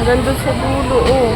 Hanggang doon sa dulo, oh.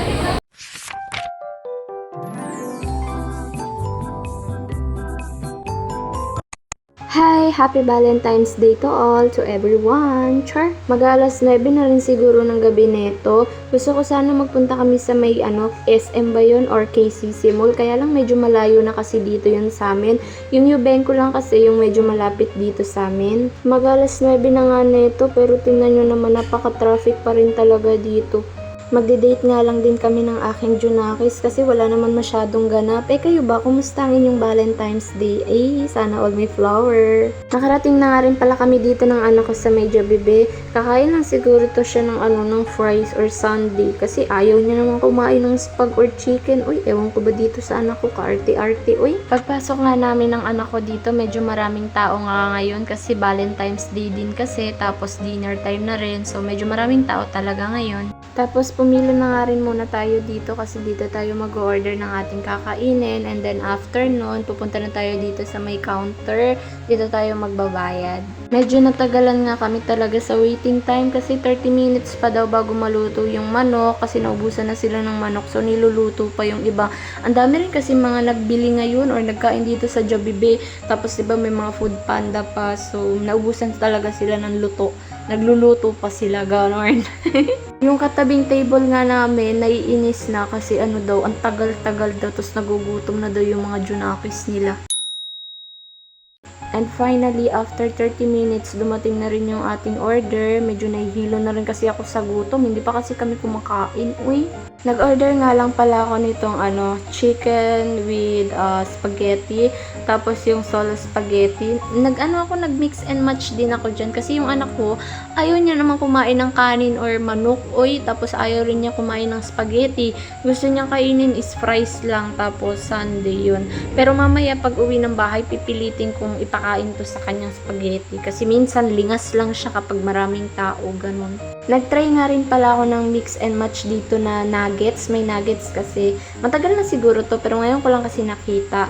Hi! Happy Valentine's Day to all, to everyone! Char! Mag-alas 9 na rin siguro ng gabi neto. Gusto ko sana magpunta kami sa may SM ba yun or KCC Mall. Kaya lang medyo malayo na kasi dito yun sa amin. Yung Eubenko lang kasi yung medyo malapit dito sa amin. Mag-alas 9 na nga neto pero tingnan nyo naman napaka-traffic pa rin talaga dito. Magde-date nga lang din kami ng aking Junakis kasi wala naman masyadong ganap. Kayo ba? Kumusta ang inyong Valentine's Day? Sana all may flower. Nakarating na nga rin pala kami dito ng anak ko sa Medyo Bebe. Kakain lang siguro to siya ng fries or sundae kasi ayaw niya naman kumain ng spag or chicken. Uy, ewan ko ba dito sa anak ko? Kaarte-arte. Uy, pagpasok nga namin ng anak ko dito, medyo maraming tao nga ngayon kasi Valentine's Day din kasi tapos dinner time na rin. So, medyo maraming tao talaga ngayon. Tapos, pumili na nga rin muna tayo dito kasi dito tayo mag-order ng ating kakainin and then after nun, pupunta na tayo dito sa may counter. Dito tayo magbabayad. Medyo natagalan nga kami talaga sa waiting time kasi 30 minutes pa daw bago maluto yung manok kasi naubusan na sila ng manok so niluluto pa yung iba. Ang dami rin kasi mga nagbili ngayon or nagkain dito sa Jollibee tapos diba may mga food panda pa so naubusan talaga sila ng luto. Nagluluto pa sila, gano'n. Yung katabing table nga namin, naiinis na kasi ang tagal-tagal daw, tapos nagugutom na daw yung mga Junakis nila. And finally, after 30 minutes, dumating na rin yung ating order. Medyo nahihilo na rin kasi ako sa gutom. Hindi pa kasi kami kumakain. Uy, nag-order nga lang pala ako nitong chicken with spaghetti. Tapos yung solo spaghetti. Nag-mix and match din ako dyan. Kasi yung anak ko, ayaw niya naman kumain ng kanin or manok. Uy, tapos ayaw rin niya kumain ng spaghetti. Gusto niya kainin is fries lang. Tapos sundae yun. Pero mamaya pag uwi ng bahay, pipilitin kong ipakain to sa kanyang spaghetti. Kasi minsan lingas lang siya kapag maraming tao. Ganun. Nag-try nga rin pala ako ng mix and match dito na nuggets. May nuggets kasi. Matagal na siguro to. Pero ngayon ko lang kasi nakita.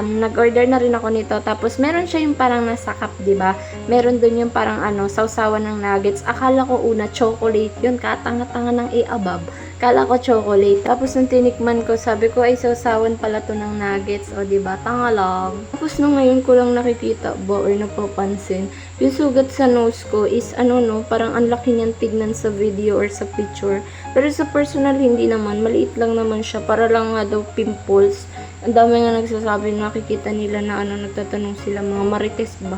Nag-order na rin ako nito. Tapos, meron siya yung parang nasa cup, diba? Meron dun yung parang sausawan ng nuggets. Akala ko una, chocolate yun. Katanga-tanga ng abab. Kala ko chocolate. Tapos, nung tinikman ko, sabi ko, ay sausawan pala to ng nuggets. O, diba? Tanga lang. Tapos, nung ngayon ko lang nakikita ba or napapansin, yung sugat sa nose ko is, parang ang laki niyan tignan sa video or sa picture. Pero sa personal, hindi naman. Maliit lang naman siya. Para lang nga daw pimples. Ang dami nga nagsasabi, nakikita nila na nagtatanong sila, mga marites ba?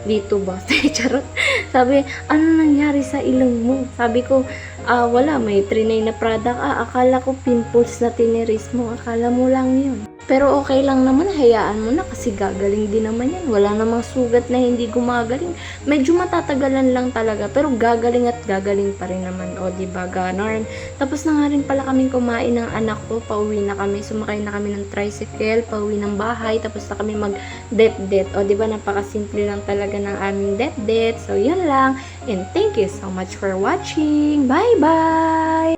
Dito ba? Charot. Sabi, ano nangyari sa ilong mo? Sabi ko, wala, may trinay na product. Akala ko pimples na tiniris mo. Akala mo lang yun. Pero okay lang naman, hayaan mo na kasi gagaling din naman yan. Wala namang sugat na hindi gumagaling. Medyo matatagalan lang talaga, pero gagaling at gagaling pa rin naman. O, diba, ganon. Tapos na nga rin pala kaming kumain ng anak ko. Pauwi na kami. Sumakay na kami ng tricycle. Pauwi ng bahay. Tapos na kami mag-det-det. O, diba, napakasimple lang talaga ng aming det-det. So, yun lang. And thank you so much for watching. Bye-bye!